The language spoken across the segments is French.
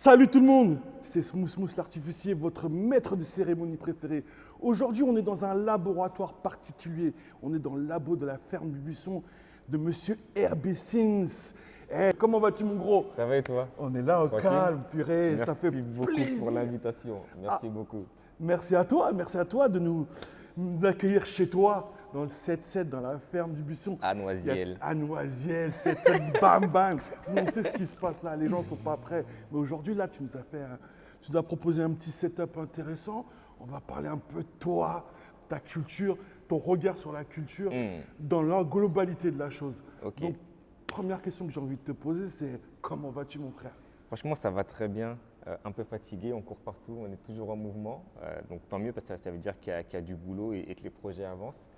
Salut tout le monde, c'est Smooth Smooth l'artificier, votre maître de cérémonie préféré. Aujourd'hui, on est dans un laboratoire particulier. On est dans le labo de la ferme du Buisson de Monsieur RB Sins. Comment vas-tu mon gros? Ça va et toi? On est là au Tranquille. calme, purée, Merci ça fait beaucoup plaisir. pour l'invitation. Merci beaucoup. Merci à toi de nous accueillir chez toi dans le 7-7, dans la ferme du Buisson. À Noisiel. À Noisiel, 7-7, bam bam. On sait ce qui se passe là, les gens ne sont pas prêts. Mais aujourd'hui, là, tu nous as proposé un petit setup intéressant. On va parler un peu de toi, ta culture, ton regard sur la culture, dans la globalité de la chose. Ok. Donc, première question que j'ai envie de te poser, c'est comment vas-tu mon frère? Franchement, ça va très bien. Un peu fatigué, on court partout, on est toujours en mouvement. Donc tant mieux parce que ça veut dire qu'il y a du boulot et que les projets avancent.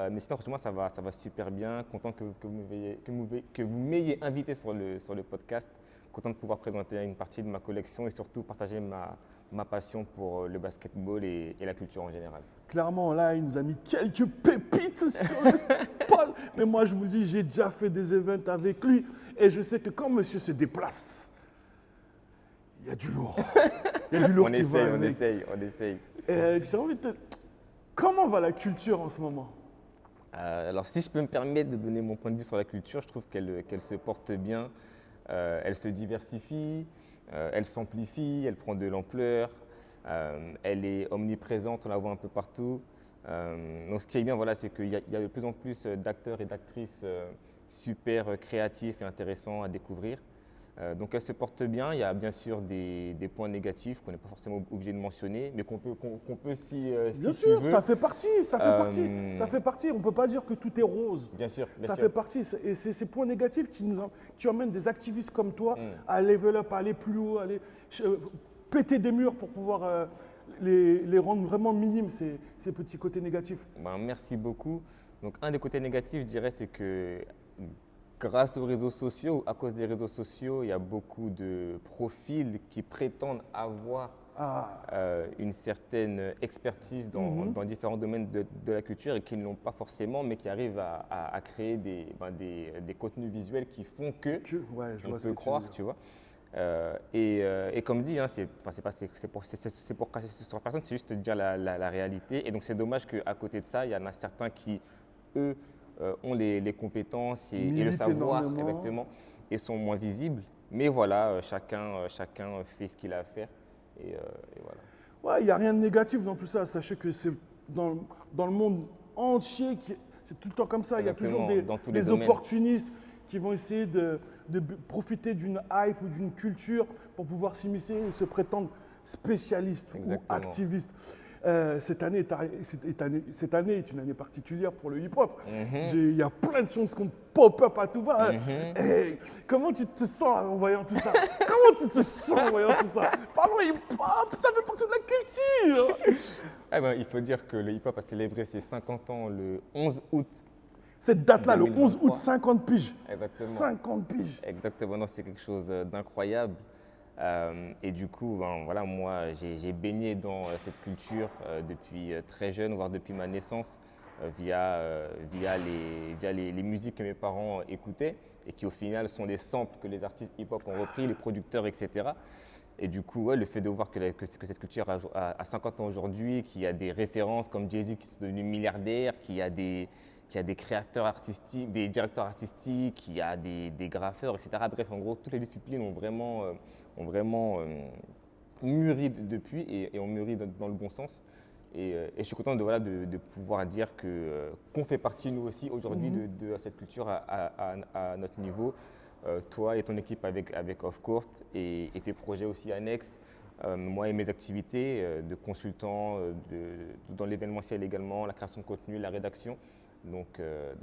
Mais sinon, franchement, ça va super bien. Content que vous m'ayez invité sur le podcast. Content de pouvoir présenter une partie de ma collection et surtout partager ma passion pour le basketball et la culture en général. Clairement, là, il nous a mis quelques pépites sur le spot. Mais moi, je vous dis, j'ai déjà fait des events avec lui. Et je sais que quand monsieur se déplace, il y a du lourd. Il y a du lourd On qui va essaye. J'ai envie de te... Comment va la culture en ce moment? Alors, si je peux me permettre de donner mon point de vue sur la culture, je trouve qu'elle se porte bien, elle se diversifie, elle s'amplifie, elle prend de l'ampleur, elle est omniprésente, on la voit un peu partout. Donc, ce qui est bien, voilà, c'est qu'il y a de plus en plus d'acteurs et d'actrices super créatifs et intéressants à découvrir. Donc elle se porte bien, il y a bien sûr des points négatifs qu'on n'est pas forcément obligé de mentionner, mais qu'on peut si Bien tu sûr, veux. ça fait partie. On ne peut pas dire que tout est rose. Bien sûr. Ça fait partie. Et c'est ces points négatifs qui emmènent des activistes comme toi à level up, à aller plus haut, à aller péter des murs pour pouvoir les rendre vraiment minimes, ces petits côtés négatifs. Ben, merci beaucoup. Donc un des côtés négatifs, je dirais, c'est que grâce aux réseaux sociaux, ou à cause des réseaux sociaux, il y a beaucoup de profils qui prétendent avoir une certaine expertise dans différents domaines de la culture et qui ne l'ont pas forcément, mais qui arrivent à créer des contenus visuels qui font on peut croire, tu vois. Et comme dit, hein, c'est pour cracher sur personne, c'est juste dire la réalité. Et donc c'est dommage qu'à côté de ça, il y en a certains qui, eux, ont les compétences et le savoir exactement, et sont moins visibles. Mais voilà, chacun fait ce qu'il a à faire. Et voilà. Ouais, il n'y a rien de négatif dans tout ça. Sachez que c'est dans le monde entier, c'est tout le temps comme ça. Exactement, il y a toujours des opportunistes qui vont essayer de profiter d'une hype ou d'une culture pour pouvoir s'immiscer et se prétendre spécialistes ou activistes. Cette année est une année particulière pour le hip-hop. Il y a plein de choses qui pop-up à tout va. Comment tu te sens en voyant tout ça? Parlons hip-hop, ça fait partie de la culture. Il faut dire que le hip-hop a célébré ses 50 ans le 11 août. Cette date-là, le 11 août, 50 piges. Exactement. 50 piges. Exactement, non, c'est quelque chose d'incroyable. Et du coup, voilà, moi, j'ai baigné dans cette culture depuis très jeune, voire depuis ma naissance, via les musiques que mes parents écoutaient et qui au final sont des samples que les artistes hip-hop ont repris, les producteurs, etc. Et du coup, le fait de voir que cette culture a 50 ans aujourd'hui, qu'il y a des références comme Jay-Z qui sont devenus milliardaires, qu'il y a des créateurs artistiques, des directeurs artistiques, qu'il y a des graffeurs, etc. Bref, en gros, toutes les disciplines ont vraiment mûri depuis et ont mûri dans le bon sens. Et je suis content de pouvoir dire qu'on fait partie, nous aussi, aujourd'hui, de cette culture à notre niveau. Toi et ton équipe avec Off Court et tes projets aussi annexes. Moi et mes activités de consultant dans l'événementiel également, la création de contenu, la rédaction. Donc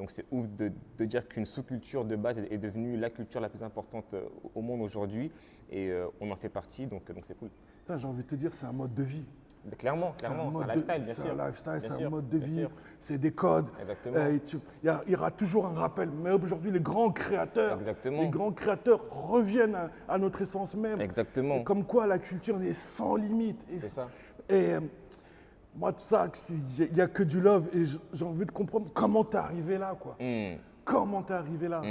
c'est ouf de dire qu'une sous-culture de base est devenue la culture la plus importante au monde aujourd'hui et on en fait partie, donc c'est cool. J'ai envie de te dire, c'est un mode de vie. Mais clairement, c'est un lifestyle, bien sûr. C'est un lifestyle, c'est un sûr, mode de bien vie, sûr. c'est des codes. Exactement. Il y aura toujours un rappel. Mais aujourd'hui, les grands créateurs reviennent à notre essence même. Exactement. Et comme quoi la culture est sans limite. C'est ça. Et moi, tout ça, il n'y a que du love. Et j'ai envie de comprendre comment tu es arrivé là, quoi. Comment tu es arrivé là.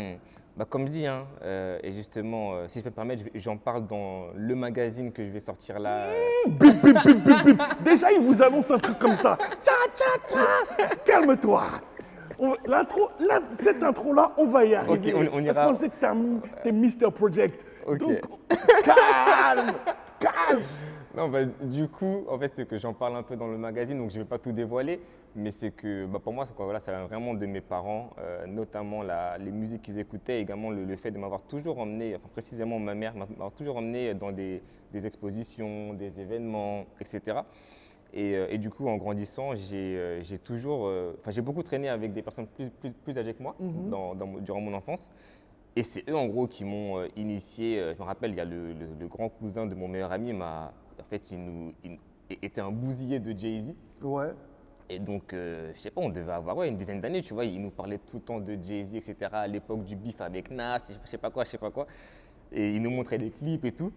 Bah, comme dit, hein, et justement, si je peux me permettre, j'en parle dans le magazine que je vais sortir là. Bip, bip, bip, bip, bip. Déjà, il vous annonce un truc comme ça. Tcha, tcha, tcha. Calme-toi. Cette intro-là, on va y arriver. Ok, on Parce ira. qu'on sait que t'es Mr. Project. Ok. Donc, calme, calme. Non, bah, du coup, en fait, c'est que j'en parle un peu dans le magazine, donc je ne vais pas tout dévoiler, mais c'est que bah, pour moi, voilà, ça vient vraiment de mes parents, notamment les musiques qu'ils écoutaient, également le fait de m'avoir toujours emmené, enfin précisément ma mère, m'avoir toujours emmené dans des expositions, des événements, etc. Et du coup, en grandissant, j'ai toujours, j'ai beaucoup traîné avec des personnes plus âgées que moi durant mon enfance. Et c'est eux, en gros, qui m'ont initié. Je me rappelle, il y a le grand cousin de mon meilleur ami, en fait, il était un bousillé de Jay-Z. Ouais. Et donc, je sais pas, on devait avoir une dizaine d'années, tu vois. Il nous parlait tout le temps de Jay-Z, etc. À l'époque du beef avec Nas, je sais pas quoi. Et il nous montrait des clips et tout.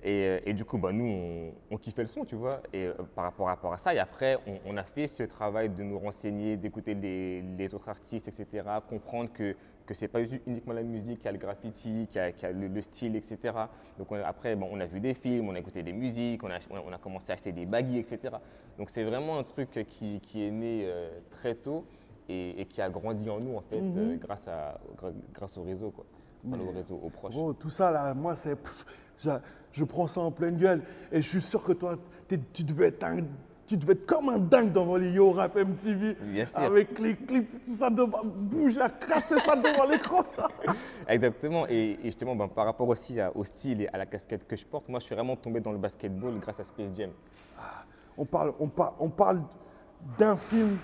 Et du coup, bah, nous, on kiffait le son, tu vois. Et par rapport à ça, et après, on a fait ce travail de nous renseigner, d'écouter les autres artistes, etc. Comprendre que ce n'est pas uniquement la musique, qu'il y a le graffiti, qu'il y a le style, etc. Donc après, bon, on a vu des films, on a écouté des musiques, on a commencé à acheter des baguilles, etc. Donc c'est vraiment un truc qui est né très tôt et qui a grandi en nous, en fait, grâce au réseau, quoi. Enfin, au réseau, aux proches. Bro, tout ça, là, moi, je prends ça en pleine gueule. Et je suis sûr que toi, tu devais être comme un dingue devant les Yo Rap MTV. Bien sûr. Avec les clips, tout ça devant, bouger, à casser ça devant l'écran. Exactement. Et justement, ben, par rapport aussi au style et à la casquette que je porte, moi, je suis vraiment tombé dans le basketball grâce à Space Jam. On parle d'un film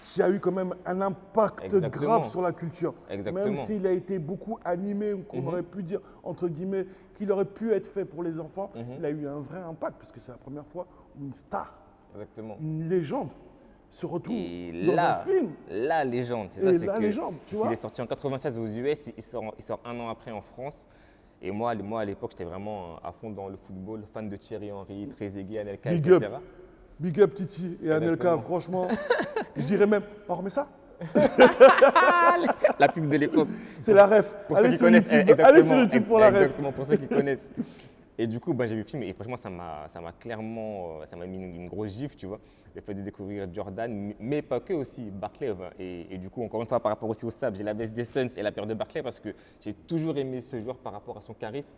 qui a eu quand même un impact Exactement. grave sur la culture. Exactement. Même s'il a été beaucoup animé, ou qu'on aurait pu dire, entre guillemets, qu'il aurait pu être fait pour les enfants, il a eu un vrai impact, parce que c'est la première fois où une star, Exactement. une légende, se retrouve Et dans là, un film. la légende, c'est Et ça, c'est la que légende, tu vois. il est sorti en 96 aux US, il sort un an après en France. Et moi à l'époque, j'étais vraiment à fond dans le football, fan de Thierry Henry, Trezeguet, Anelka, Big etc. Big up Titi et Anelka, Exactement. franchement, je dirais même, on remet ça. La pub de l'époque. C'est la ref. Pour Allez ceux qui sur connaissent, YouTube, allez sur YouTube pour la ref. Exactement, pour ceux qui connaissent. Et du coup, bah, j'ai vu le film et franchement, ça m'a clairement, ça m'a mis une grosse gifle, tu vois. Le fait de découvrir Jordan, mais pas que aussi, Barkley. Et du coup, encore une fois, par rapport aussi au Stab, j'ai la veste des Suns et la paire de Barkley parce que j'ai toujours aimé ce joueur par rapport à son charisme.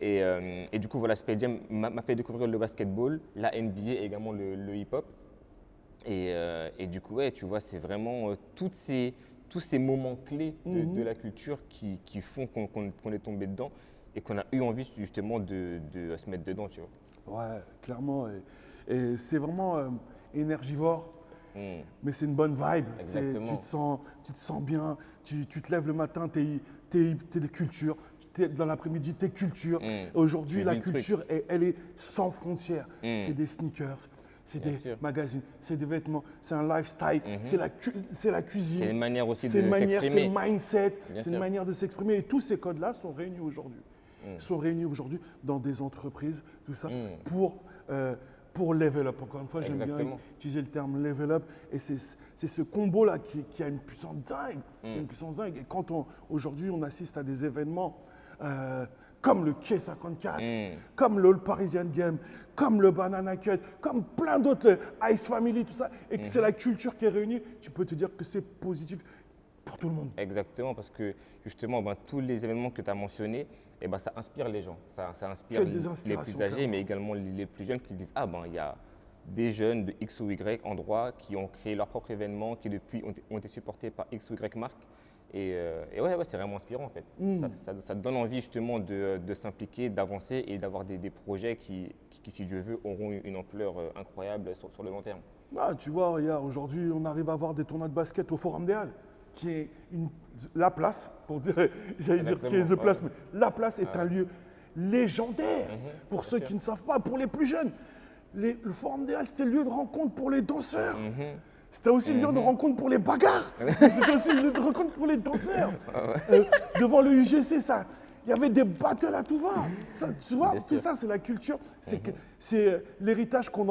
Et du coup, voilà, Space Jam m'a fait découvrir le basketball, la NBA et également le hip-hop. Et du coup, ouais, tu vois, c'est vraiment tous ces moments clés de la culture qui font qu'on est tombé dedans et qu'on a eu envie justement de se mettre dedans, tu vois. Ouais, clairement. Et c'est vraiment énergivore, mais c'est une bonne vibe. Exactement. Tu te sens bien, tu te lèves le matin, t'es de culture. Dans l'après-midi, t'es culture. Aujourd'hui, Tu la vis le truc. culture, elle est sans frontières. C'est des sneakers, c'est Bien des sûr. magazines, c'est des vêtements, c'est un lifestyle, c'est la cuisine. C'est une manière aussi C'est de une manière, c'est s'exprimer. le mindset, Bien c'est une sûr. manière de s'exprimer. Et tous ces codes-là sont réunis aujourd'hui. Sont réunis aujourd'hui dans des entreprises, tout ça, pour level up. Encore une fois, j'aime bien Exactement. utiliser le terme level up. Et c'est ce combo-là qui a une puissance dingue. Qui a une puissance dingue. Et quand aujourd'hui, on assiste à des événements comme le Quai 54, comme le All Parisian Game, comme le Banana Cut, comme plein d'autres, Ice Family, tout ça, et que c'est la culture qui est réunie, tu peux te dire que c'est positif pour tout le monde. Exactement, parce que justement, ben, tous les événements que tu as mentionnés, eh ben, ça inspire les gens. Ça inspire C'est des les inspirations, plus âgés, clairement. mais également les plus jeunes qui disent « Ah ben, il y a des jeunes de X ou Y endroits qui ont créé leur propre événement, qui depuis ont été supportés par X ou Y marque. » Et ouais, c'est vraiment inspirant en fait. Ça te donne envie justement de s'impliquer, d'avancer et d'avoir des projets qui, si Dieu veut, auront une ampleur incroyable sur le long terme. Ah, tu vois, regarde, aujourd'hui, on arrive à avoir des tournois de basket au Forum des Halles, qui est la place, pour dire, j'allais dire qui est The Place, mais la place est un lieu légendaire pour ceux qui ne savent pas, pour les plus jeunes. Le Forum des Halles, c'était le lieu de rencontre pour les danseurs. C'était aussi le lieu de rencontre pour les bagarres. Mais c'était aussi le lieu de rencontre pour les danseurs. Devant le UGC, ça, Il y avait des battles à tout va. Ça, tu vois, Bien tout sûr. ça, c'est la culture. C'est l'héritage qu'on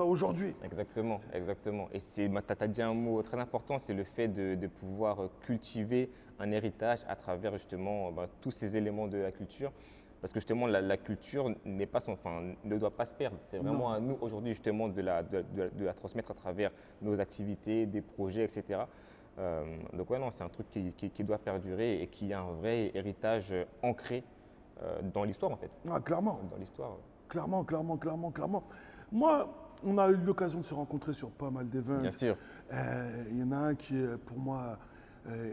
a aujourd'hui. Exactement, exactement. Et tu as dit un mot très important, c'est le fait de pouvoir cultiver un héritage à travers justement tous ces éléments de la culture. Parce que justement, la culture ne doit pas se perdre. C'est vraiment Non. à nous aujourd'hui justement de la transmettre à travers nos activités, des projets, etc. Donc ouais, non, c'est un truc qui doit perdurer et qui a un vrai héritage ancré dans l'histoire en fait. Ah, clairement. Dans l'histoire. Clairement. Moi, on a eu l'occasion de se rencontrer sur pas mal d'événements. Bien sûr. Il y en a un qui, pour moi,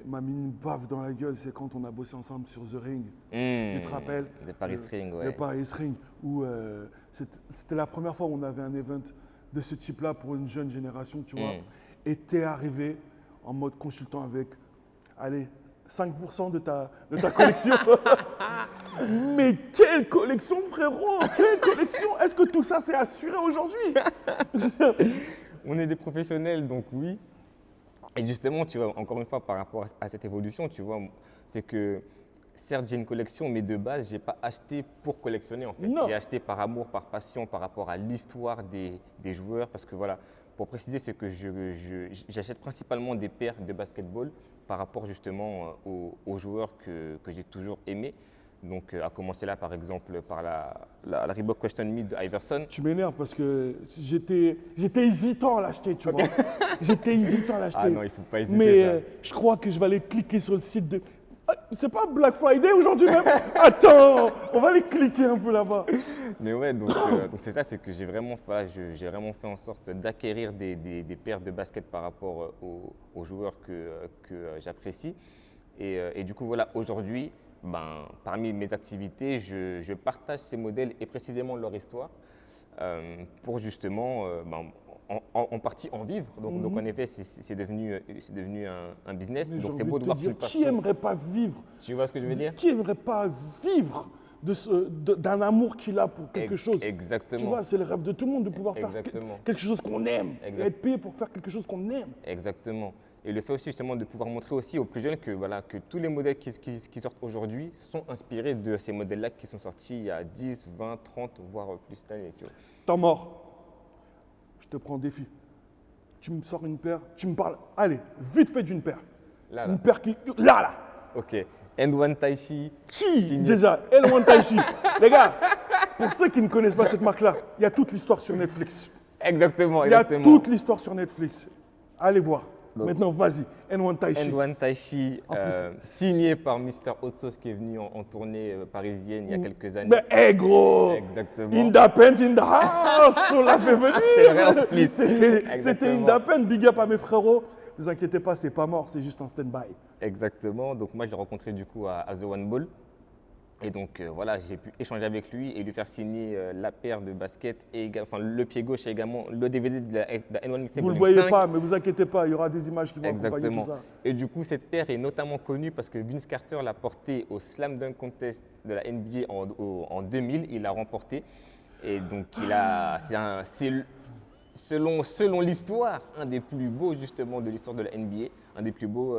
m'a mis une baffe dans la gueule, c'est quand on a bossé ensemble sur The Ring. Tu te rappelles? Le Paris Ring, ouais. Le Paris Ring, où c'était la première fois où on avait un event de ce type-là pour une jeune génération, tu vois. Et tu es arrivé en mode consultant avec, allez, 5% de ta collection. Mais quelle collection, frérot! Quelle collection! Est-ce que tout ça, c'est assuré aujourd'hui? On est des professionnels, donc oui. Et justement, tu vois, encore une fois, par rapport à cette évolution, tu vois, c'est que certes, j'ai une collection, mais de base, je n'ai pas acheté pour collectionner, en fait. Non. J'ai acheté par amour, par passion, par rapport à l'histoire des joueurs, parce que voilà, pour préciser, c'est que j'achète principalement des paires de basketball par rapport justement aux joueurs que j'ai toujours aimés. Donc, à commencer là, par exemple, par la Reebok Question Me de Iverson. Tu m'énerves parce que j'étais hésitant à l'acheter, tu vois. J'étais hésitant à l'acheter. Ah non, il ne faut pas hésiter. Mais ça. je crois que je vais aller cliquer sur le site de. Ah, c'est pas Black Friday aujourd'hui même? Attends, on va aller cliquer un peu là-bas. Mais ouais, donc c'est ça, c'est que j'ai vraiment fait en sorte d'acquérir des paires de baskets par rapport aux joueurs que j'apprécie. Et du coup, voilà, aujourd'hui, parmi mes activités, je partage ces modèles et précisément leur histoire pour justement, en partie en vivre. Donc en effet, c'est devenu un business. Mais Donc j'ai c'est envie beau de de te voir dire, qu'une qui personne. aimerait pas vivre? Tu vois ce que je veux dire? Qui aimerait pas vivre d'un amour qu'il a pour quelque chose? Exactement. Tu vois, c'est le rêve de tout le monde de pouvoir faire Exactement. quelque chose qu'on aime et Exact. être payé pour faire quelque chose qu'on aime. Exactement. Et le fait aussi justement de pouvoir montrer aussi aux plus jeunes que, voilà, que tous les modèles qui sortent aujourd'hui sont inspirés de ces modèles-là qui sont sortis il y a 10, 20, 30, voire plus cette année. Tu vois. Temps mort. Je te prends en défi. Tu me sors une paire, tu me parles. Allez, vite fait d'une paire. Là. Une paire qui. Là. Ok. N1 Taichi. Chi, signé- déjà. L1 Taichi. Les gars, pour ceux qui ne connaissent pas cette marque-là, il y a toute l'histoire sur Netflix. Exactement, Il y a exactement. toute l'histoire sur Netflix. Allez voir. Donc, Maintenant, vas-y. N1 Taichi. N1 Taichi, En plus, signé par Mr. Hot Sauce qui est venu en tournée parisienne il y a quelques années. Mais hey gros, Exactement. Indapent in the house, on l'a fait C'est vrai, en venir. plus. C'était Exactement. Indapent, big up à mes frérots. Ne vous inquiétez pas, c'est pas mort, c'est juste un stand-by. Exactement. Donc moi, je l'ai rencontré du coup à The One Ball. Et donc voilà, j'ai pu échanger avec lui et lui faire signer la paire de baskets, et le pied gauche et également le DVD de la N1 Mixtape Vous ne le volume voyez 5. pas, mais vous inquiétez pas, il y aura des images qui vont accompagner Exactement. tout ça. Et du coup, cette paire est notamment connue parce que Vince Carter l'a portée au Slam Dunk Contest de la NBA en 2000. Il l'a remporté. Et donc, c'est selon l'histoire, un des plus beaux justement de l'histoire de la NBA, un des plus beaux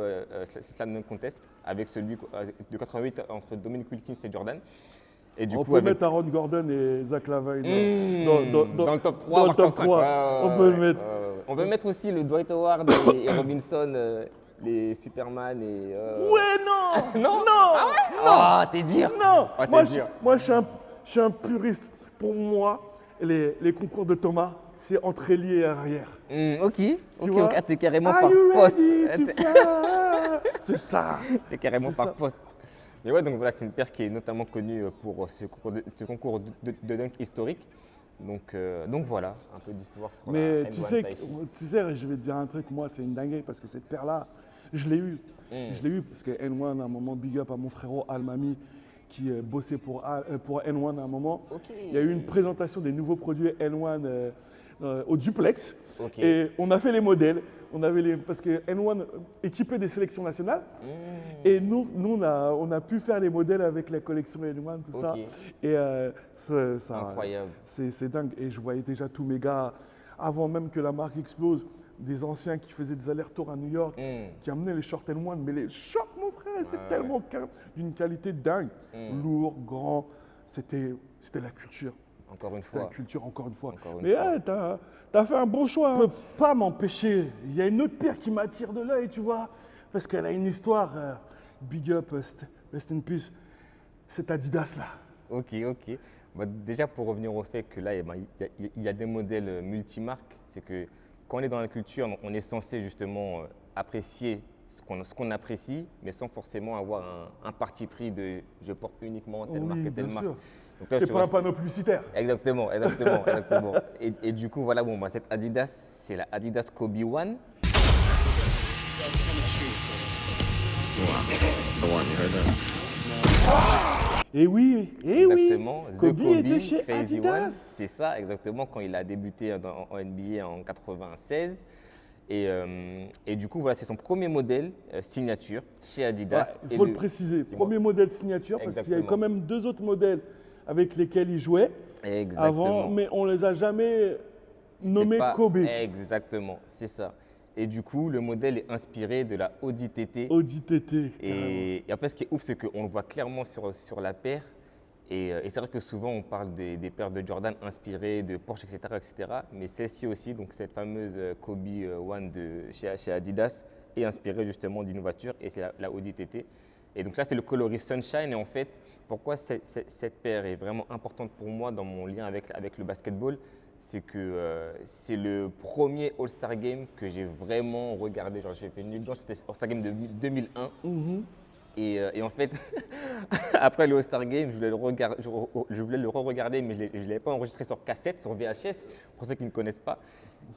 Slam Dunk Contest, avec celui de 88 entre Dominic Wilkins et Jordan. Et du On coup, peut avec mettre Aaron Gordon et Zach Lavine dans le top 3. Dans le top 3, on peut le Ouais, mettre. on peut mettre aussi le Dwight Howard et Robinson, les Superman et. Ouais, non. Non. Non. T'es dur. Non. Ah, t'es Moi, dur. je suis un puriste. Pour moi, les concours de Thomas, c'est entre ailier et arrière. Ok. Tu Ok, vois? ok. T'es carrément Are par you poste. ready to fly? C'est ça. T'es carrément C'est par ça. poste. Mais ouais, donc voilà, c'est une paire qui est notamment connue pour ce concours de dunk historique. Donc voilà, un peu d'histoire sur Mais la tu N1 sais, Taichi. je vais te dire un truc, moi, c'est une dinguerie parce que cette paire-là, je l'ai eue. Je l'ai eue parce que N1, à un moment, big up à mon frérot Almami qui bossait pour N1 à un moment. Ok. Il y a eu une présentation des nouveaux produits N1 au duplex. Ok. Et on a fait les modèles. Parce que N1 équipait des sélections nationales. Et nous on a pu faire les modèles avec la collection N1, tout ça. Ok. Et Incroyable. c'est dingue. Et je voyais déjà tous mes gars, avant même que la marque explose, des anciens qui faisaient des allers-retours à New York, qui amenaient les short and one, mais les shorts, mon frère, c'était tellement d'une qualité dingue. Lourd, grand, c'était la culture. Encore une C'était la fois. culture, encore une fois. Encore une Mais fois. ouais, t'as fait un bon choix. Je ne peux pas m'empêcher. Il y a une autre paire qui m'attire de l'œil, tu vois, parce qu'elle a une histoire. Big up, rest in peace. Cette Adidas-là. Ok, ok. Bah, déjà, pour revenir au fait que là, il y a des modèles multimarques, c'est que quand on est dans la culture, on est censé justement apprécier ce qu'on apprécie, mais sans forcément avoir un parti pris de je porte uniquement telle marque et telle bien marque. sûr. Donc là, T'es je te pas un vois, panneau publicitaire. exactement, exactement, exactement. Et du coup, voilà, bon, bah, cette Adidas, c'est la Adidas Kobe One. Et oui, Exactement, The Kobe Kobe était chez Crazy Adidas. One, c'est ça exactement quand il a débuté en NBA en 96. Et du coup, voilà, c'est son premier modèle signature chez Adidas. Il Et faut le préciser. Dis-moi. Premier modèle signature, parce qu'il y avait Exactement. quand même 2 autres modèles avec lesquels il jouait Exactement. avant, mais on les a jamais nommés Pas- Kobe. Exactement, c'est ça. Et du coup, le modèle est inspiré de la Audi TT. Audi TT, carrément. Et après, ce qui est ouf, c'est qu'on le voit clairement sur la paire. Et c'est vrai que souvent, on parle des paires de Jordan inspirées de Porsche, etc. etc. Mais celle-ci aussi, donc cette fameuse Kobe One chez Adidas, est inspirée justement d'une voiture, et c'est la Audi TT. Et donc là, c'est le coloris Sunshine. Et en fait, pourquoi cette paire est vraiment importante pour moi dans mon lien avec le basketball, c'est que c'est le premier All-Star Game que j'ai vraiment regardé. Genre, j'ai fait une nuit blanche, c'était All-Star Game de 2001. Et en fait, après le All-Star Game, je voulais le re-regarder, mais je ne l'avais pas enregistré sur cassette, sur VHS, pour ceux qui ne connaissent pas.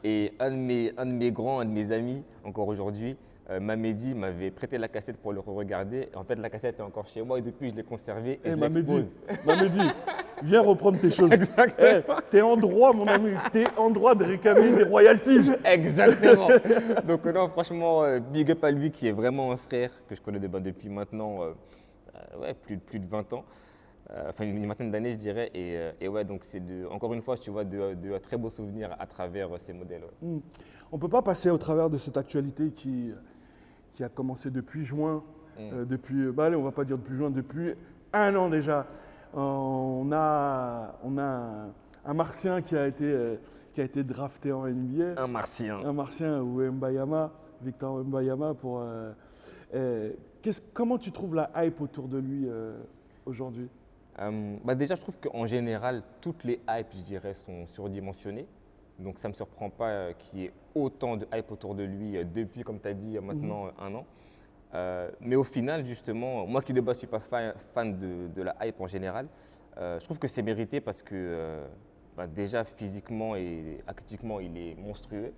Et un de mes amis, encore aujourd'hui, Mamedi, m'avait prêté la cassette pour le re-regarder. Et en fait, la cassette est encore chez moi et depuis, je l'ai conservée et je l'expose. Mamedi, viens reprendre tes choses. Exactement. T'es en droit, mon ami. T'es en droit de réclamer des royalties. Exactement. Donc non, franchement, big up à lui qui est vraiment un frère que je connais depuis maintenant plus de 20 ans. Enfin une vingtaine d'années je dirais. Et ouais, donc c'est encore une fois, tu vois, de très beaux souvenirs à travers ces modèles. Ouais. On ne peut pas passer au travers de cette actualité qui a commencé depuis juin. Allez, on ne va pas dire depuis juin, depuis 1 an déjà. On a un Martien qui a été drafté en NBA. Un Martien. Un Martien, Victor Wembanyama. Comment tu trouves la hype autour de lui aujourd'hui? Déjà, je trouve qu'en général, toutes les hypes, je dirais, sont surdimensionnées. Donc, ça ne me surprend pas qu'il y ait autant de hype autour de lui depuis, comme tu as dit, maintenant 1 an. Mais au final, justement, moi qui de base ne suis pas fan de la hype en général, je trouve que c'est mérité parce que déjà, physiquement et athlétiquement, il est monstrueux.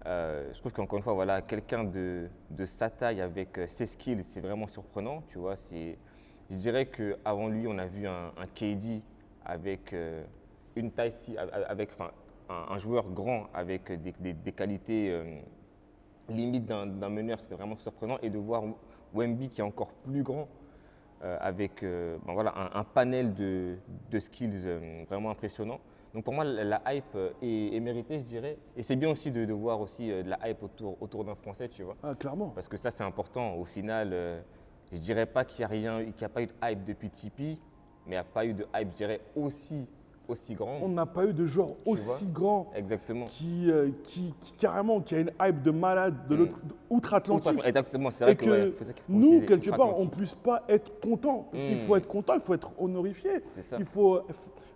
Je trouve qu'encore une fois, voilà, quelqu'un de sa taille avec ses skills, c'est vraiment surprenant. Tu vois, je dirais qu'avant lui, on a vu un KD avec une taille, un joueur grand avec des qualités limite d'un meneur, c'était vraiment surprenant. Et de voir Wemby qui est encore plus grand avec un panel de skills vraiment impressionnant. Donc pour moi, la hype est méritée, je dirais. Et c'est bien aussi de voir aussi de la hype autour d'un Français, tu vois. Ah, clairement. Parce que ça, c'est important. Au final, je ne dirais pas qu'il n'y a pas eu de hype depuis Tipeee, mais il n'y a pas eu de hype, je dirais, aussi grande. On n'a pas eu de joueur aussi grand Exactement. qui carrément qui a une hype de malade de l'autre outre-Atlantique. Exactement, c'est vrai Et que que faut ça qu'il faut nous, préciser, quelque part, on ne outre-Atlantique. puisse pas être content. Parce qu'il faut être content, il faut être honorifié. C'est ça. Il faut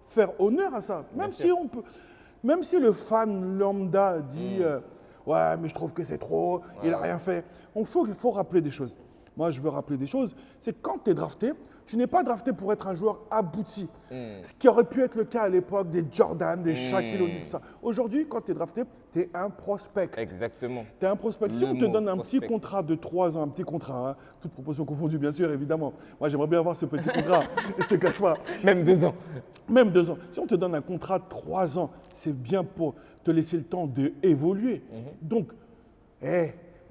faire honneur à ça. Même si le fan lambda dit ouais, mais je trouve que c'est trop, il n'a rien fait. Il faut rappeler des choses. Moi, je veux rappeler des choses. C'est quand tu es drafté, tu n'es pas drafté pour être un joueur abouti. Ce qui aurait pu être le cas à l'époque des Jordan, des Shaquille O'Neal, tout ça. Aujourd'hui, quand tu es drafté, tu es un prospect. Exactement. Tu es un prospect. Si Le on te mot donne un prospect. petit contrat de 3 ans, un petit contrat, hein, toute proportion confondue, bien sûr, évidemment. Moi, j'aimerais bien avoir ce petit contrat. Je te cache pas. Même 2 ans. Même 2 ans. Si on te donne un contrat de 3 ans, c'est bien pour te laisser le temps d'évoluer. Donc,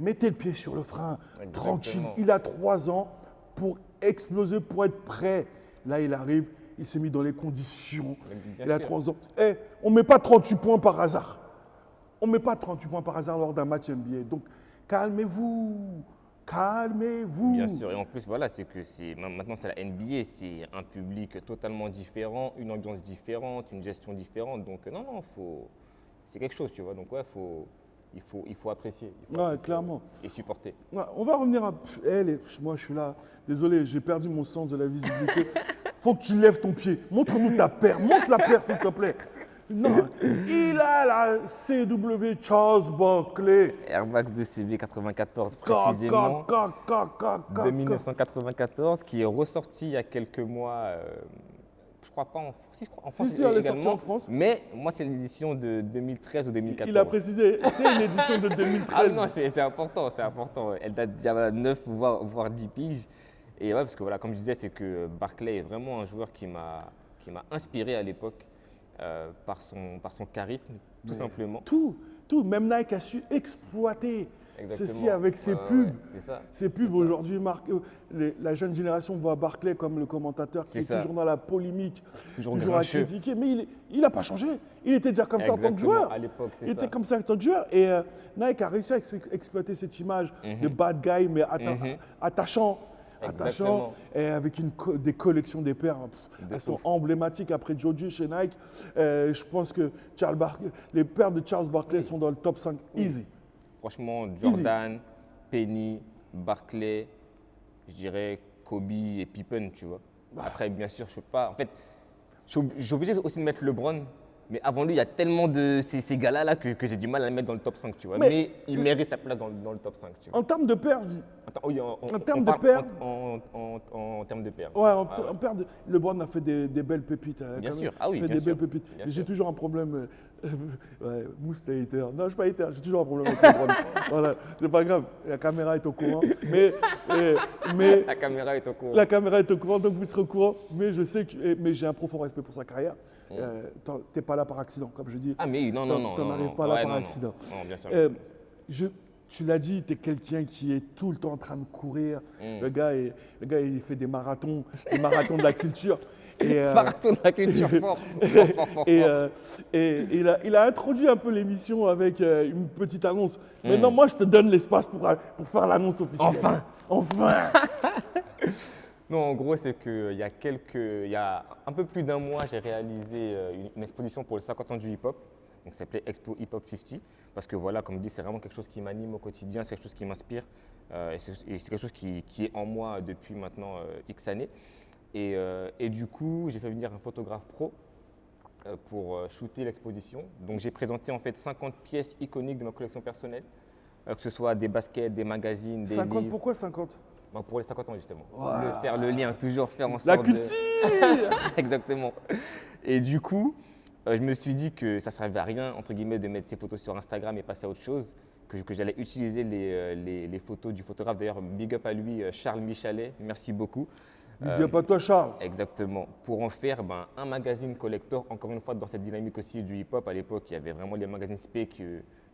mettez le pied sur le frein, Exactement. tranquille. Il a 3 ans pour exploser, pour être prêt. Là, il arrive, il s'est mis dans les conditions. Bien Il a sûr. 3 ans. On ne met pas 38 points par hasard. On ne met pas 38 points par hasard lors d'un match NBA. Donc, calmez-vous. Calmez-vous. Bien sûr, et en plus, voilà, c'est que maintenant c'est la NBA, c'est un public totalement différent, une ambiance différente, une gestion différente. Donc, non, c'est quelque chose, tu vois. Donc, ouais, il faut apprécier. Clairement. Et supporter. Ouais, on va revenir à elle. Moi, je suis là. Désolé, j'ai perdu mon sens de la visibilité. Faut que tu lèves ton pied. Montre-nous ta paire. Montre la paire, s'il te plaît. Non, il a la CW Charles Barkley. Air Max de CB 94 précisément. De 1994, qui est ressorti il y a quelques mois. Je crois pas en France. Si, elle est sortie en France. Mais moi, c'est l'édition de 2013 ou 2014. Il a précisé, c'est une édition de 2013. Ah non, c'est important, c'est important. Elle date d'il y a 9 voire 10 piges. Et ouais, parce que voilà, comme je disais, c'est que Barkley est vraiment un joueur qui m'a inspiré à l'époque par son charisme, tout simplement. Tout. Même Nike a su exploiter ceci avec ses pubs. Ouais, c'est ça. Ses pubs aujourd'hui marquent. La jeune génération voit Barkley comme le commentateur qui est toujours dans la polémique, toujours à critiquer. Mais il n'a pas changé. Il était déjà comme ça en tant que joueur. À l'époque, c'est ça. Il était comme ça en tant que joueur. Et Nike a réussi à exploiter cette image de bad guy, mais attachant. Et avec des collections des paires. Elles sont emblématiques. Après Joji chez Nike, je pense que les paires de Charles Barkley sont dans le top 5 easy. Franchement, Jordan, Penny, Barkley, je dirais Kobe et Pippen, tu vois. Après, bien sûr, je ne sais pas. En fait, j'ai obligé aussi de mettre LeBron. Mais avant lui, il y a tellement de ces gars-là que j'ai du mal à les mettre dans le top 5, tu vois. Mais il mérite sa place dans le top 5, tu vois. En termes de paires, en termes de paires. En termes de paires. Ouais, en paires, LeBron a fait des belles pépites. Bien sûr, ah oui, fait bien des sûr. belles pépites. J'ai toujours un problème. Mousse, c'est hater. Non, je ne suis pas hater, j'ai toujours un problème avec LeBron. Voilà, c'est pas grave, la caméra est au courant. Mais la caméra est au courant. La caméra est au courant, donc vous serez au courant. Mais je sais mais j'ai un profond respect pour sa carrière. Tu n'es pas là par accident, comme je dis. Ah, mais non. Tu n'arrives pas là par accident. Non, bien sûr. Tu l'as dit, tu es quelqu'un qui est tout le temps en train de courir. Le gars, il fait des marathons de la culture. Marathon de la culture, fort. Et il a introduit un peu l'émission avec une petite annonce. Maintenant, moi, je te donne l'espace pour faire l'annonce officielle. Enfin Non, en gros, c'est qu'il y a un peu plus d'un mois, j'ai réalisé une exposition pour les 50 ans du hip-hop. Donc, ça s'appelait Expo Hip Hop 50. Parce que voilà, comme je dis, c'est vraiment quelque chose qui m'anime au quotidien, c'est quelque chose qui m'inspire. Et c'est quelque chose qui est en moi depuis maintenant X années. Et du coup, j'ai fait venir un photographe pro pour shooter l'exposition. Donc, j'ai présenté en fait 50 pièces iconiques de ma collection personnelle, que ce soit des baskets, des magazines, des 50, livres. Pourquoi 50 ? Pour les 50 ans, justement. Wow. Faire le lien, toujours faire en sorte La culture Exactement. Et du coup, je me suis dit que ça ne servait à rien, entre guillemets, de mettre ces photos sur Instagram et passer à autre chose, que j'allais utiliser les photos du photographe. D'ailleurs, big up à lui, Charles Michalet, merci beaucoup. Big up à toi, Charles. Exactement. Pour en faire un magazine collector, encore une fois, dans cette dynamique aussi du hip-hop. À l'époque, il y avait vraiment les magazines spé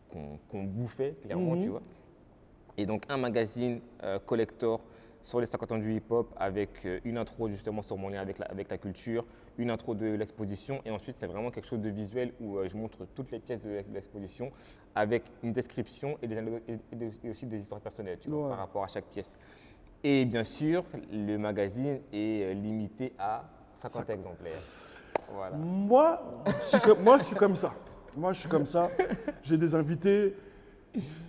qu'on bouffait, clairement, tu vois. Et donc, un magazine collector sur les 50 ans du hip-hop avec une intro justement sur mon lien avec la culture, une intro de l'exposition et ensuite c'est vraiment quelque chose de visuel où je montre toutes les pièces de l'exposition avec une description et aussi des histoires personnelles par rapport à chaque pièce. Et bien sûr, le magazine est limité à 50 exemplaires. Voilà. Moi, je suis comme ça. J'ai des invités.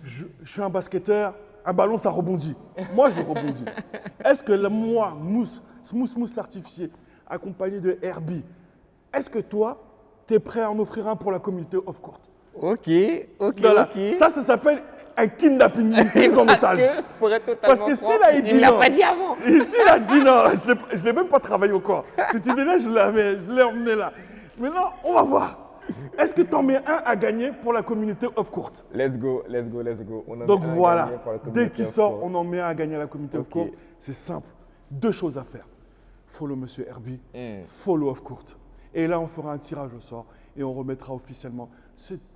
Je suis un basketteur, un ballon, ça rebondit. Moi, je rebondis. Est-ce que moi, Smooth l'artificier, accompagné de Herbie, est-ce que toi, tu es prêt à en offrir un pour la communauté off-court ? Ok. Ça s'appelle un kidnapping, une prise en otage. Parce que s'il a dit non, il l'a pas dit avant. S'il a dit non, je ne l'ai même pas travaillé au corps. Cette idée-là, je l'ai emmené là. Maintenant, on va voir. Est-ce que tu en mets un à gagner pour la communauté off-court ? Let's go. Donc voilà, dès qu'il sort, on en met un à gagner à la communauté off-court. C'est simple. 2 choses à faire. Follow Monsieur Herbie, follow off-court. Et là, on fera un tirage au sort et on remettra officiellement cette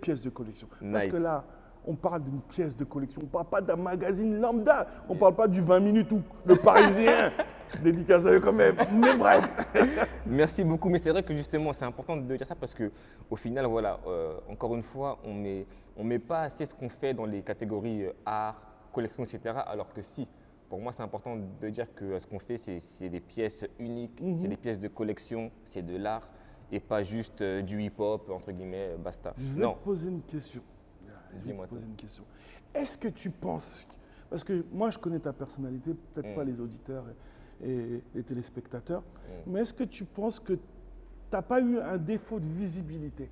pièce de collection. Nice. Parce que là, on parle d'une pièce de collection. On ne parle pas d'un magazine lambda. On ne parle pas du 20 minutes ou le Parisien. Dédicace à eux quand même. Mais bref. Merci beaucoup, mais c'est vrai que justement, c'est important de dire ça parce que au final, voilà, encore une fois, on met pas assez ce qu'on fait dans les catégories art, collection, etc. Alors que si, pour moi, c'est important de dire que ce qu'on fait, c'est des pièces uniques, c'est des pièces de collection, c'est de l'art et pas juste du hip-hop, entre guillemets, basta. Je vais Non, te poser une question. Dis-moi tout. Est-ce que tu penses, parce que moi je connais ta personnalité, peut-être pas les auditeurs et les téléspectateurs, mais est-ce que tu penses que tu n'as pas eu un défaut de visibilité?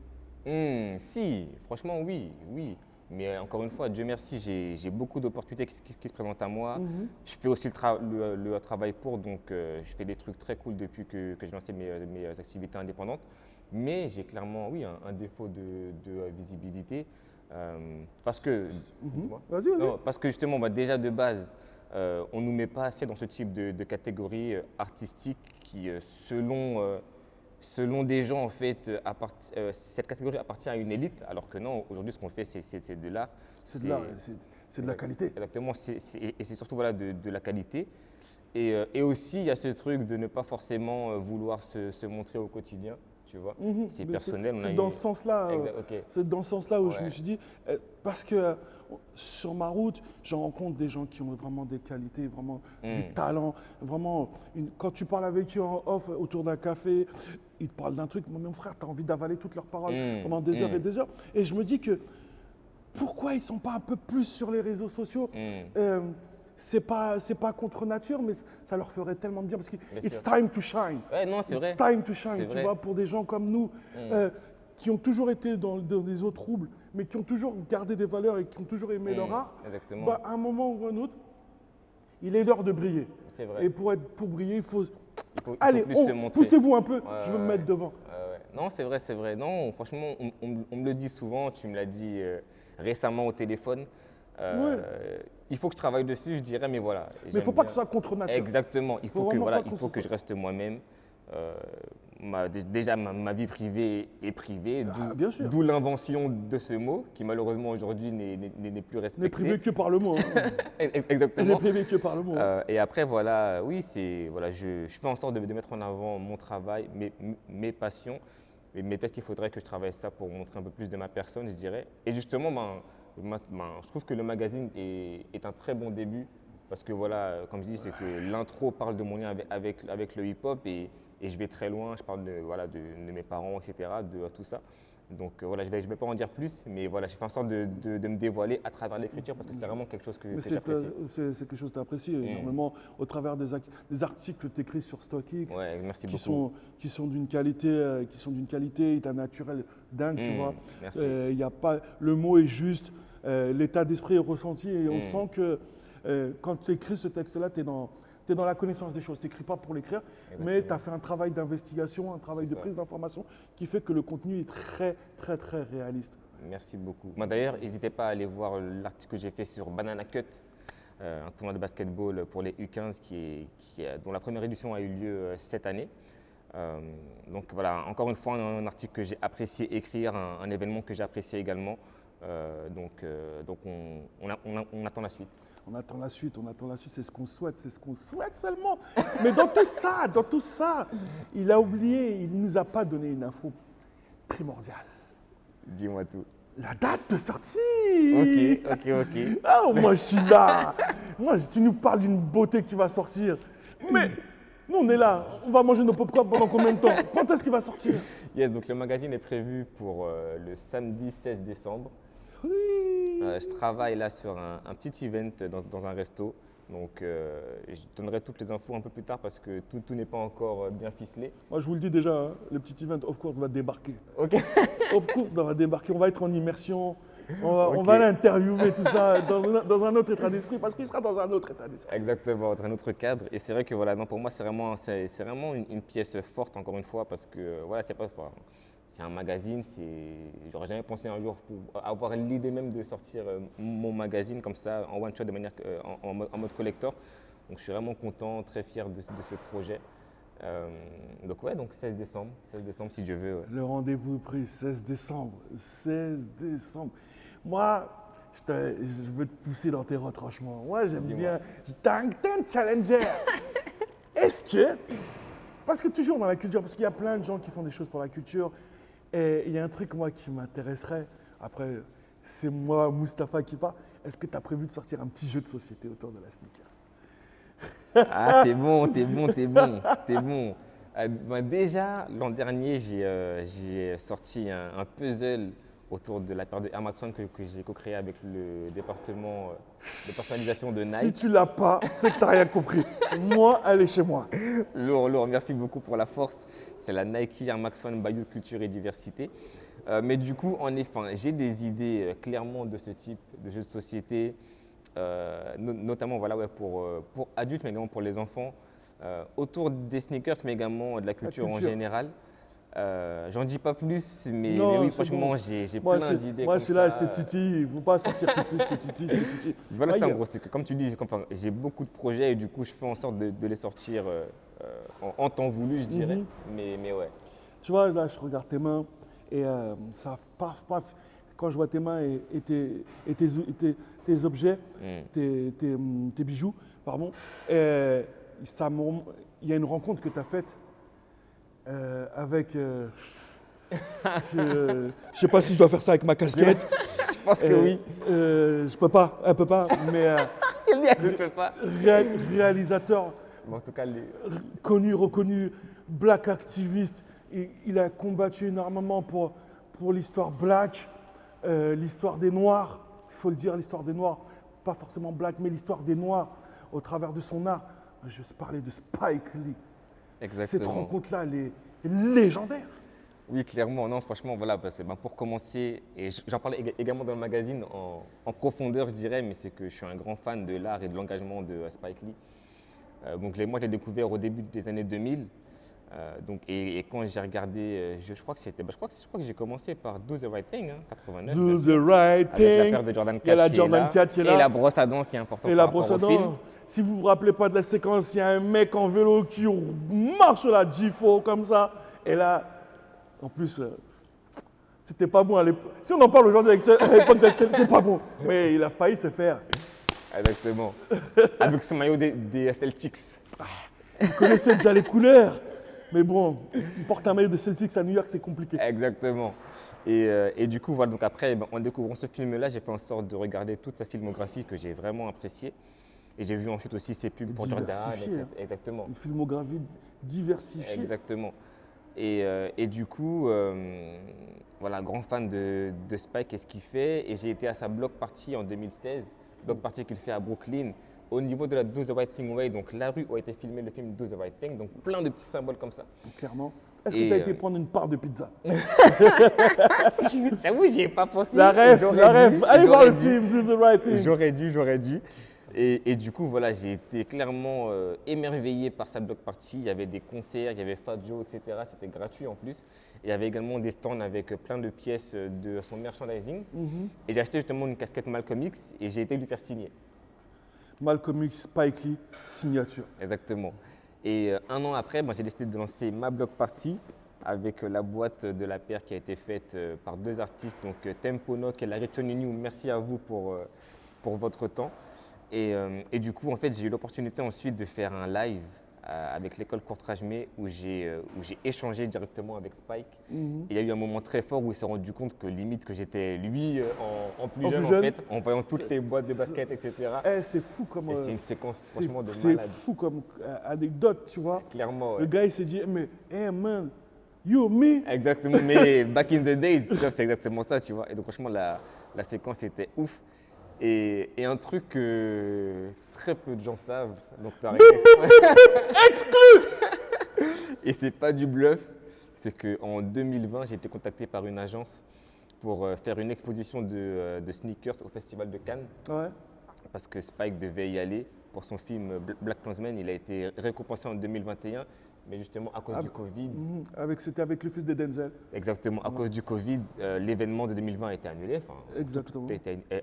Si, franchement, oui, oui. Mais encore une fois, Dieu merci, j'ai beaucoup d'opportunités qui se présentent à moi. Je fais aussi le travail pour, donc je fais des trucs très cool depuis que j'ai lancé mes activités indépendantes. Mais j'ai clairement, oui, un défaut de visibilité. Parce que, dis-moi. Vas-y, vas-y. Non, parce que justement, bah, déjà de base, on ne nous met pas assez dans ce type de catégorie artistique qui, selon des gens, en fait, cette catégorie appartient à une élite, alors que non, aujourd'hui, ce qu'on fait, c'est de l'art. C'est de l'art, c'est de la qualité. Exactement, et c'est surtout voilà, de la qualité. Et aussi, il y a ce truc de ne pas forcément vouloir se montrer au quotidien, tu vois. C'est Mais personnel. C'est dans ce sens-là. Ok. C'est dans ce sens-là où je Ouais. me suis dit, parce que sur ma route, je rencontre des gens qui ont vraiment des qualités, vraiment du talent, vraiment. Quand tu parles avec eux en off autour d'un café, ils te parlent d'un truc, mon frère, tu as envie d'avaler toutes leurs paroles pendant des heures et des heures. Et je me dis que pourquoi ils ne sont pas un peu plus sur les réseaux sociaux c'est pas contre nature, mais ça leur ferait tellement de bien parce que it's time to shine. Ouais, non, c'est vrai. It's time to shine, C'est tu vrai. vois, pour des gens comme nous qui ont toujours été dans des eaux troubles, mais qui ont toujours gardé des valeurs et qui ont toujours aimé leur art. Exactement. Bah, à un moment ou un autre, il est l'heure de briller. C'est vrai. Et pour briller, il faut. Il faut Allez, plus se montrer. poussez-vous un peu, Ouais, je veux me mettre devant. Ouais. Non, c'est vrai, c'est vrai. Non, franchement, on me le dit souvent, tu me l'as dit récemment au téléphone. Il faut que je travaille dessus, je dirais, mais voilà. Mais il ne faut pas que ce soit contre nature. Exactement. Il faut que, vraiment voilà, pas il qu'on faut se que soit- je reste moi-même. Déjà, ma vie privée est privée, bien sûr. d'où l'invention de ce mot, qui malheureusement aujourd'hui n'est plus On respecté. n'est privé que par le mot. On n'est Exactement. privé que par le mot. Et après, voilà, oui, voilà, je fais en sorte de mettre en avant mon travail, mes passions, mais peut-être qu'il faudrait que je travaille ça pour montrer un peu plus de ma personne, je dirais. Et justement, je trouve que le magazine est un très bon début, parce que voilà, comme je dis, c'est que l'intro parle de mon lien avec le hip-hop, et je vais très loin, je parle de mes parents, etc., de tout ça. Donc voilà, je vais pas en dire plus, mais voilà, j'ai fait en sorte de me dévoiler à travers l'écriture parce que c'est vraiment quelque chose que Mais j'apprécie. c'est quelque chose que tu apprécies énormément au travers des articles que tu écris sur StockX Ouais, merci qui beaucoup. sont d'une qualité et d'un naturel dingue, tu vois. Merci. Y a pas, le mot est juste, l'état d'esprit est ressenti et on sent que quand tu écris ce texte-là, tu es dans la connaissance des choses. Tu n'écris pas pour l'écrire, mais tu as fait un travail d'investigation, un travail de prise d'information qui fait que le contenu est très, très, très réaliste. Merci beaucoup. D'ailleurs, n'hésitez pas à aller voir l'article que j'ai fait sur Banana Cut, un tournoi de basketball pour les U15 dont la première édition a eu lieu cette année. Donc voilà, encore une fois, un article que j'ai apprécié écrire, un événement que j'ai apprécié également. Donc on attend la suite. On attend la suite, c'est ce qu'on souhaite seulement. Mais dans tout ça, il a oublié, il ne nous a pas donné une info primordiale. Dis-moi tout. La date de sortie. Ok. Ah, moi, je suis là. Tu nous parles d'une beauté qui va sortir. Mais nous, on est là. On va manger nos pop-corn pendant combien de temps? Quand est-ce qu'il va sortir? Yes, donc le magazine est prévu pour le samedi 16 décembre. Oui. Je travaille là sur un petit event dans un resto. Donc je donnerai toutes les infos un peu plus tard parce que tout n'est pas encore bien ficelé. Moi, je vous le dis déjà, hein, le petit event Off Court va débarquer. Ok. Off Court va débarquer. On va être en immersion. On va l'interviewer, tout ça, dans un autre état d'esprit, parce qu'il sera dans un autre état d'esprit. Exactement, dans un autre cadre. Et c'est vrai que voilà, non, pour moi, c'est vraiment une pièce forte, encore une fois, parce que voilà, c'est un magazine. J'aurais jamais pensé un jour avoir l'idée même de sortir mon magazine comme ça, en one shot, de manière en mode collector. Donc je suis vraiment content, très fier de ce projet. Donc ouais, donc 16 décembre si Dieu veut. Ouais. Le rendez-vous est pris, 16 décembre. 16 décembre. Moi, je veux te pousser dans tes retranchements. Moi, j'aime bien. T'es un challenger. Et est-ce que... Parce que toujours dans la culture, parce qu'il y a plein de gens qui font des choses pour la culture, et il y a un truc, moi, qui m'intéresserait, après, c'est moi, Mustapha, qui parle, est-ce que tu as prévu de sortir un petit jeu de société autour de la sneakers? Ah, t'es bon, t'es bon, t'es bon, t'es bon. Ben déjà, l'an dernier, j'ai sorti un puzzle autour de la paire de Air Max 1 que j'ai co-créé avec le département de personnalisation de Si Nike. tu l'as pas, c'est que tu n'as rien compris. Moi, elle est chez moi. Lourd, lourd, merci beaucoup pour la force. C'est la Nike Air Max 1 by Youth Culture et Diversité. Mais du coup, en effet, j'ai des idées clairement de ce type de jeux de société, notamment voilà, ouais, pour adultes, mais également pour les enfants, autour des sneakers, mais également de la culture en général. J'en dis pas plus, mais Non, oui, c'est franchement, bon. j'ai Moi, plein d'idées moi, comme celui-là, ça. j'étais Titi. Il ne faut pas sortir tout de suite, j'étais Titi, j'étais Titi. Voilà, Ouais, c'est en gros, c'est que comme tu dis, enfin, j'ai beaucoup de projets et du coup, je fais en sorte de les sortir en temps voulu, je dirais. Mhm. Mais ouais. Tu vois, là, je regarde tes mains et ça, paf, paf. Quand je vois tes mains tes objets, tes bijoux, pardon, il y a une rencontre que tu as faite avec. Je ne sais pas si je dois faire ça avec ma casquette. Je pense que oui. Je peux pas, elle peut pas, mais Elle ne peut pas. réalisateur Mais en tout cas, connu, reconnu, black activiste. Il a combattu énormément pour l'histoire black, l'histoire des Noirs. Il faut le dire, l'histoire des Noirs, pas forcément black, mais l'histoire des Noirs au travers de son art. Je parlais de Spike Lee. Cette exactement. rencontre-là, elle est légendaire. Oui, clairement. Non, franchement, voilà, pour commencer, et j'en parlais également dans le magazine en profondeur, je dirais, mais c'est que je suis un grand fan de l'art et de l'engagement de Spike Lee. Donc, moi, je l'ai découvert au début des années 2000. Et quand j'ai regardé, je crois que j'ai commencé par Do the Right Thing, 89. Do bien the sûr, right avec la thing. paire de Jordan 4 Il y a la qui est Jordan là, 4 qui est là. et la brosse à dents qui est importante Et par la brosse à rapport au film. dents, si vous vous rappelez pas de la séquence, il y a un mec en vélo qui marche sur la G4 comme ça. Et là, en plus, c'était pas bon à l'époque. Si on en parle aujourd'hui à l'époque actuelle, c'est pas bon. Mais il a failli se faire. Exactement. Avec son maillot des Celtics. Vous connaissez déjà les couleurs. Mais bon, il porte un maillot de Celtics à New York, c'est compliqué. Exactement. Et du coup, voilà, donc après, en découvrant ce film-là, j'ai fait en sorte de regarder toute sa filmographie que j'ai vraiment appréciée. Et j'ai vu ensuite aussi ses pubs pour Jordan. Diversifié. Exactement. Une filmographie diversifiée. Exactement. Et du coup, voilà, grand fan de Spike et ce qu'il fait. Et j'ai été à sa block party en 2016, block party qu'il fait à Brooklyn. Au niveau de la Do the Right Thing Way, donc la rue où a été filmé le film Do the Right Thing, donc plein de petits symboles comme ça. Clairement. Est-ce que tu as été prendre une part de pizza? J'avoue, j'y ai pas pensé. La ref. Allez voir le film Do the Right Thing. J'aurais dû. Et du coup, voilà, j'ai été clairement émerveillé par sa block party. Il y avait des concerts, il y avait Fat Joe, etc. C'était gratuit en plus. Et il y avait également des stands avec plein de pièces de son merchandising. Et j'ai acheté justement une casquette Malcolm X et j'ai été lui faire signer. Malcolm X, Spike Lee, signature. Exactement. Et un an après, j'ai décidé de lancer ma block party avec la boîte de la paire qui a été faite par deux artistes, donc Tempo Knock et Larry New. Merci à vous pour votre temps. Et du coup, en fait, j'ai eu l'opportunité ensuite de faire un live avec l'école Courtrage-May où j'ai échangé directement avec Spike. Il y a eu un moment très fort où il s'est rendu compte que limite que j'étais lui en plus jeune, en fait, en voyant toutes les boîtes de basket, etc. C'est fou comme. Et c'est une séquence franchement de malade. C'est fou comme anecdote, tu vois. Clairement. Ouais. Le gars, il s'est dit, mais hey man, you, me. Exactement, mais back in the days, c'est exactement ça, tu vois. Et donc franchement, la séquence était ouf. Et un truc que très peu de gens savent, donc tu as exclu. Et c'est pas du bluff, c'est qu'en 2020, j'ai été contacté par une agence pour faire une exposition de sneakers au Festival de Cannes. Ouais. Parce que Spike devait y aller pour son film Black Klansman. Il a été récompensé en 2021, mais justement à cause du Covid. C'était avec le fils de Denzel. Exactement, à cause du Covid, l'événement de 2020 a été annulé. Exactement. Tout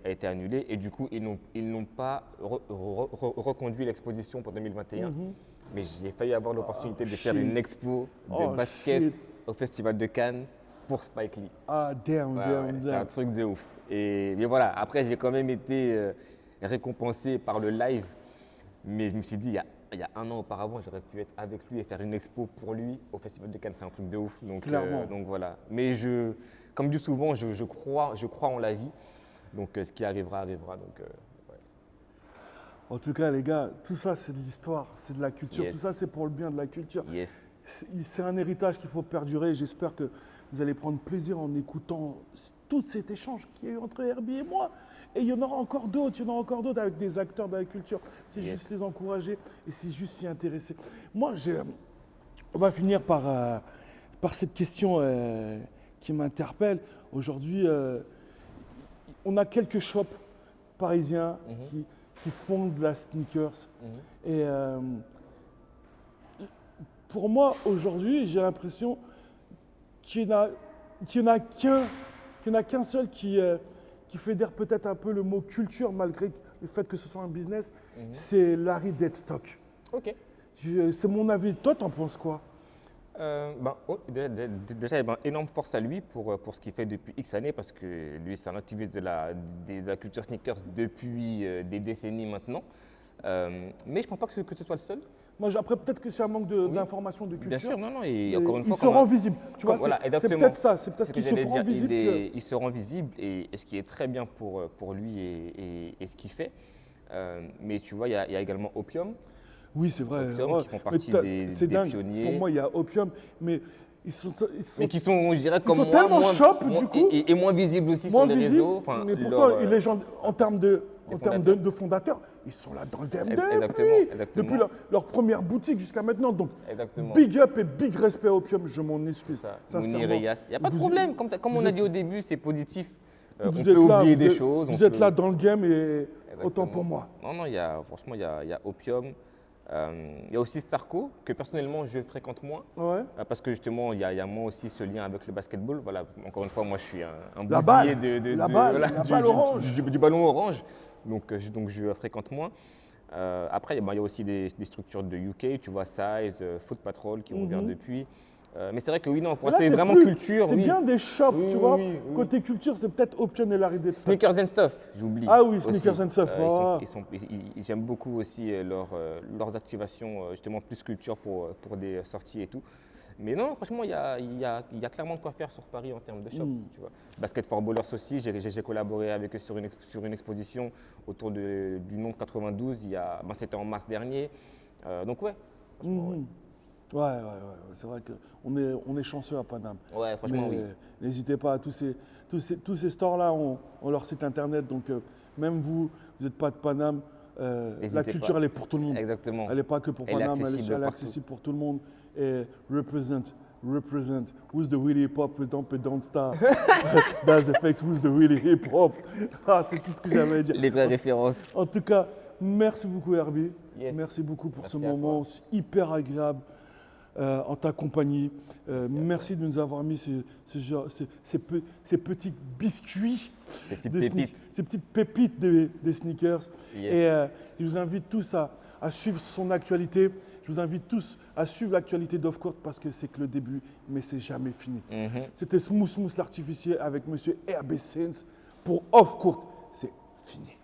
a été annulé et du coup, ils n'ont pas reconduit l'exposition pour 2021. Mais j'ai failli avoir l'opportunité de faire une expo de basket au Festival de Cannes pour Spike Lee. Ah, damn. C'est un truc de ouf. Mais voilà, après, j'ai quand même été récompensé par le live. Mais je me suis dit, il y a il y a un an auparavant, j'aurais pu être avec lui et faire une expo pour lui au Festival de Cannes. C'est un truc de ouf. Clairement. Donc voilà. Mais comme je dis souvent, je crois en la vie. Donc ce qui arrivera, arrivera. Donc, ouais. En tout cas, les gars, tout ça, c'est de l'histoire, c'est de la culture. Yes. Tout ça, c'est pour le bien de la culture. Yes. C'est un héritage qu'il faut perdurer. J'espère que vous allez prendre plaisir en écoutant tout cet échange qu'il y a eu entre Herbie et moi. Et il y en aura encore d'autres, avec des acteurs de la culture. C'est Yes. juste les encourager et c'est juste s'y intéresser. Moi, on va finir par cette question qui m'interpelle. Aujourd'hui, on a quelques shops parisiens qui font de la sneakers. Et pour moi, aujourd'hui, j'ai l'impression qu'il n'y en a qu'un seul qui fédère peut-être un peu le mot culture, malgré le fait que ce soit un business, c'est Larry Deadstock. Ok. C'est mon avis. Toi, t'en penses quoi? Déjà, énorme force à lui pour ce qu'il fait depuis X années, parce que lui, c'est un activiste de la culture sneakers depuis des décennies maintenant. Mais je ne pense pas que ce soit le seul. Moi, après, peut-être que c'est un manque d'information, de culture. Bien sûr, non, et encore une fois… Il se rend visible, tu vois, voilà, c'est peut-être ça, c'est peut-être ce qu'il que se j'allais rend dire. visible. Il se rend visible, et ce qui est très bien pour lui et ce qu'il fait. Mais tu vois, il y a également Opium. Oui, c'est vrai. Opium, qui font partie C'est des dingue. pionniers. Pour moi, il y a Opium, mais Mais qui sont, je dirais, comme sont moi, tellement shop, du coup, et moins visibles aussi moins sur les visibles, réseaux. Enfin, mais pourtant, les gens, en termes de fondateurs, ils sont là dans le game Exactement. depuis leur première boutique jusqu'à maintenant. Donc, Exactement. big up et big respect à Opium, je m'en excuse. Ça. Mounir et Yass. Il n'y a pas de problème. Comme on a dit au début, c'est positif. On Vous peut êtes là, oublier des choses. Vous êtes là dans le game et autant pour moi. Non, franchement, il y a Opium. Il y a aussi Starco, que personnellement je fréquente moins, Ouais. parce que justement il y a moi aussi ce lien avec le basketball. Voilà, encore une fois, moi je suis un La balle, bousillé la balle orange. du ballon orange, donc je fréquente moins. Après, il y a aussi des structures de UK, tu vois, Size, Foot Patrol qui revient depuis. Mais c'est vrai que oui, non, pour c'est vraiment culture. C'est bien des shops, Oui, tu vois. oui. Côté culture, c'est peut-être Opium et Larry Deadstock. Sneakers and Stuff, j'oublie. Ah oui, Sneakers and Stuff. J'aime beaucoup aussi leurs activations, justement plus culture pour des sorties et tout. Mais non, franchement, il y a clairement de quoi faire sur Paris en termes de shop. Tu vois. Basket for Ballers aussi, j'ai collaboré avec eux sur une exposition autour du nombre 92. C'était en mars dernier. Donc ouais. Ouais, c'est vrai qu'on est chanceux à Paname. Ouais, franchement, oui. N'hésitez pas, tous ces stores-là ont leur site internet, donc même vous n'êtes pas de Paname, la culture, elle est pour tout le monde. Exactement. Elle n'est pas que pour Paname, elle est accessible pour tout le monde. Et represent, who's the really hip hop, don't stop. That's the facts, who's the really hip hop. C'est tout ce que j'avais à dire. Les vraies références. En tout cas, merci beaucoup Herbie. Yes. Merci beaucoup pour Merci ce moment hyper agréable. En ta compagnie. Merci de nous avoir mis ces petits biscuits, ces petites pépites des sneakers. Yes. Et je vous invite tous à suivre son actualité. Je vous invite tous à suivre l'actualité d'Off Court parce que c'est que le début, mais c'est jamais fini. C'était Smooth l'artificier avec monsieur Herbie Sins pour Off Court. C'est fini.